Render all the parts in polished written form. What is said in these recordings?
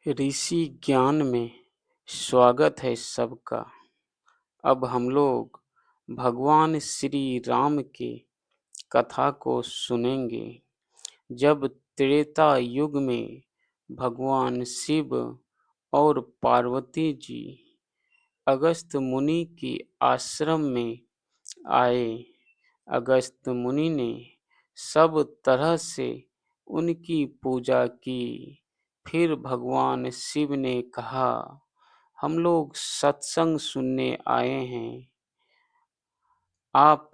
ऋषि ज्ञान में स्वागत है सबका। अब हम लोग भगवान श्री राम की कथा को सुनेंगे। जब त्रेता युग में भगवान शिव और पार्वती जी अगस्त्य मुनि की आश्रम में आए। अगस्त्य मुनि ने सब तरह से उनकी पूजा की। फिर भगवान शिव ने कहा, हम लोग सत्संग सुनने आए हैं, आप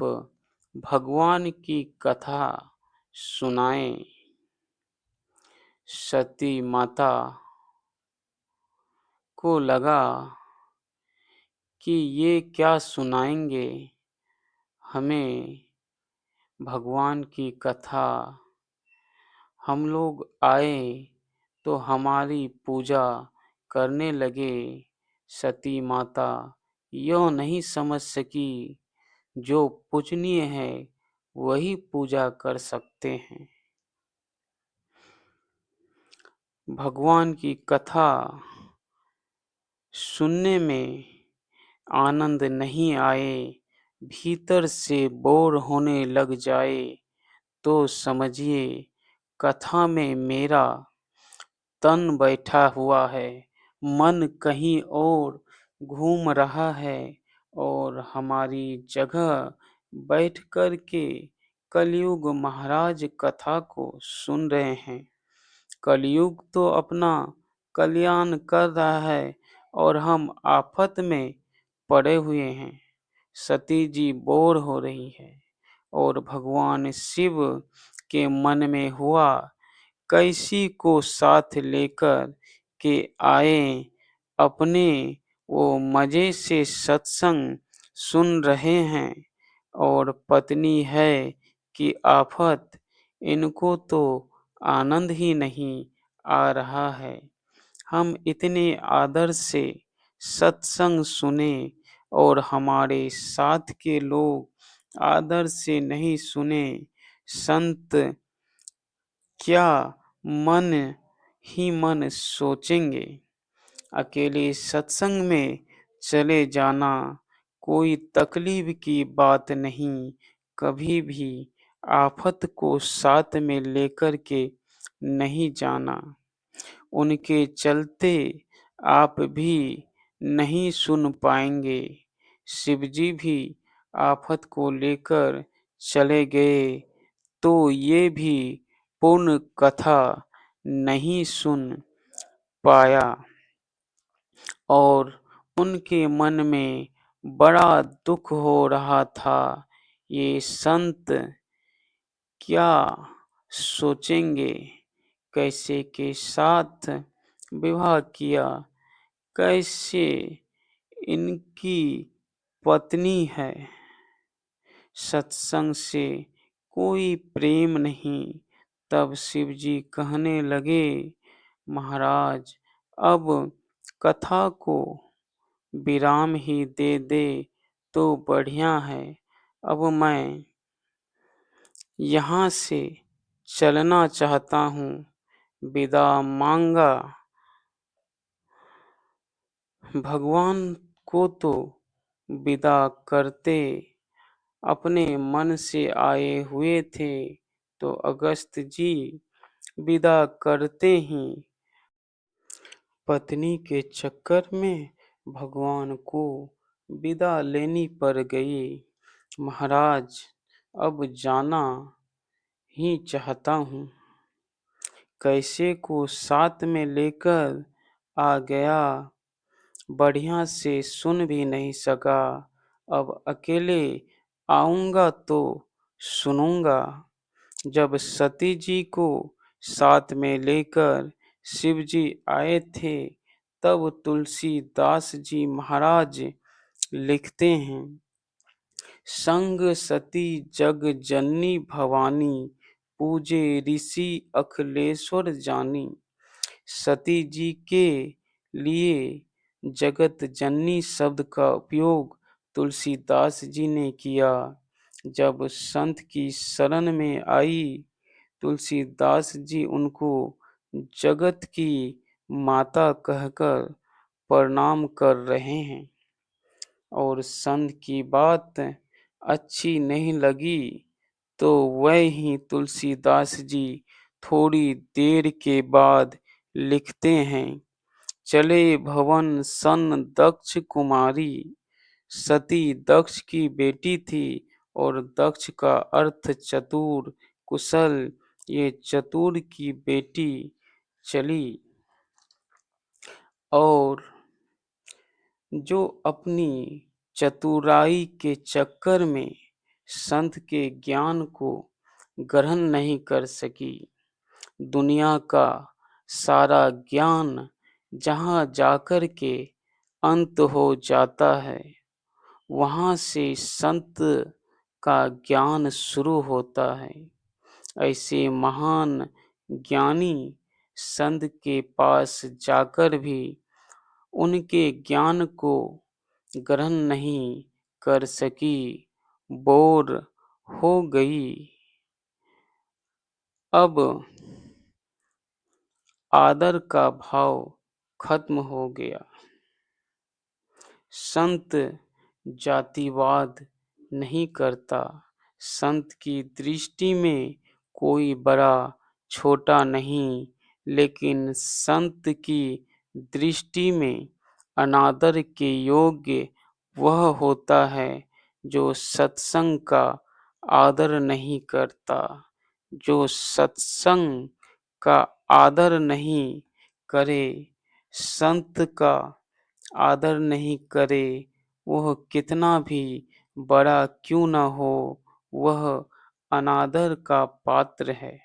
भगवान की कथा सुनाएं। सती माता को लगा कि ये क्या सुनाएंगे हमें भगवान की कथा। हम लोग आए तो हमारी पूजा करने लगे। सती माता यह नहीं समझ सकी, जो पूजनीय है वही पूजा कर सकते हैं। भगवान की कथा सुनने में आनंद नहीं आए, भीतर से बोर होने लग जाए तो समझिए कथा में मेरा तन बैठा हुआ है, मन कहीं और घूम रहा है और हमारी जगह बैठ कर के कलयुग महाराज कथा को सुन रहे हैं। कलयुग तो अपना कल्याण कर रहा है और हम आफत में पड़े हुए हैं। सती जी बोर हो रही है और भगवान शिव के मन में हुआ, कैसी को साथ लेकर के आए अपने, वो मजे से सत्संग सुन रहे हैं और पत्नी है कि आफत, इनको तो आनंद ही नहीं आ रहा है। हम इतने आदर से सत्संग सुने और हमारे साथ के लोग आदर से नहीं सुने। संत क्या मन ही मन सोचेंगे। अकेले सत्संग में चले जाना कोई तकलीफ की बात नहीं, कभी भी आफत को साथ में लेकर के नहीं जाना। उनके चलते आप भी नहीं सुन पाएंगे। शिवजी भी आफत को लेकर चले गए तो ये भी पूर्ण कथा नहीं सुन पाया और उनके मन में बड़ा दुख हो रहा था। ये संत क्या सोचेंगे, कैसे के साथ विवाह किया, कैसे इनकी पत्नी है, सत्संग से कोई प्रेम नहीं। तब शिवजी कहने लगे, महाराज अब कथा को विराम ही दे दे तो बढ़िया है। अब मैं यहाँ से चलना चाहता हूँ, विदा मांगा। भगवान को तो विदा करते अपने मन से आए हुए थे, तो अगस्त्य जी विदा करते ही पत्नी के चक्कर में भगवान को विदा लेनी पड़ गई। महाराज अब जाना ही चाहता हूँ। कैसे को साथ में लेकर आ गया, बढ़िया से सुन भी नहीं सका। अब अकेले आऊंगा तो सुनूंगा। जब सती जी को साथ में लेकर शिव जी आए थे, तब तुलसीदास जी महाराज लिखते हैं, संग सती जग जननी भवानी, पूजे ऋषि अखिलेश्वर जानी। सती जी के लिए जगत जननी शब्द का उपयोग तुलसीदास जी ने किया। जब संत की शरण में आई, तुलसीदास जी उनको जगत की माता कहकर प्रणाम कर रहे हैं। और संत की बात अच्छी नहीं लगी तो वही तुलसीदास जी थोड़ी देर के बाद लिखते हैं, चले भवन सन दक्ष कुमारी। सती दक्ष की बेटी थी और दक्ष का अर्थ चतुर, कुशल। ये चतुर की बेटी चली और जो अपनी चतुराई के चक्कर में संत के ज्ञान को ग्रहण नहीं कर सकी। दुनिया का सारा ज्ञान जहाँ जाकर के अंत हो जाता है, वहाँ से संत का ज्ञान शुरू होता है। ऐसे महान ज्ञानी संत के पास जाकर भी उनके ज्ञान को ग्रहण नहीं कर सकी, बोर हो गई। अब आदर का भाव खत्म हो गया। संत जातिवाद नहीं करता। संत की दृष्टि में कोई बड़ा छोटा नहीं, लेकिन संत की दृष्टि में अनादर के योग्य वह होता है जो सत्संग का आदर नहीं करता। जो सत्संग का आदर नहीं करे, संत का आदर नहीं करे, वह कितना भी बड़ा क्यों न हो, वह अनादर का पात्र है।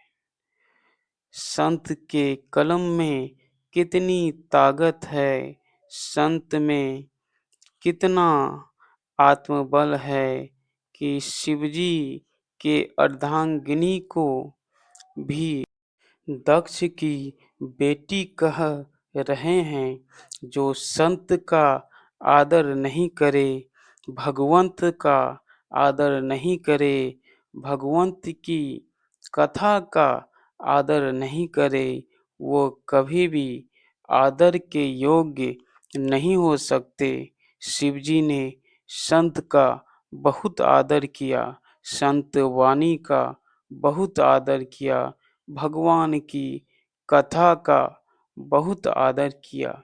संत के कलम में कितनी ताकत है, संत में कितना आत्मबल है कि शिवजी के अर्धांगिनी को भी दक्ष की बेटी कह रहे हैं। जो संत का आदर नहीं करे, भगवंत का आदर नहीं करे, भगवंत की कथा का आदर नहीं करे, वो कभी भी आदर के योग्य नहीं हो सकते। शिवजी ने संत का बहुत आदर किया, संत वाणी का बहुत आदर किया, भगवान की कथा का बहुत आदर किया।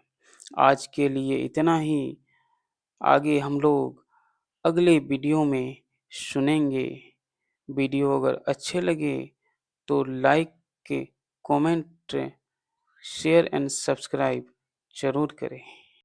आज के लिए इतना ही। आगे हम लोग अगले वीडियो में सुनेंगे। वीडियो अगर अच्छे लगे तो like, comment, share and subscribe जरूर करें।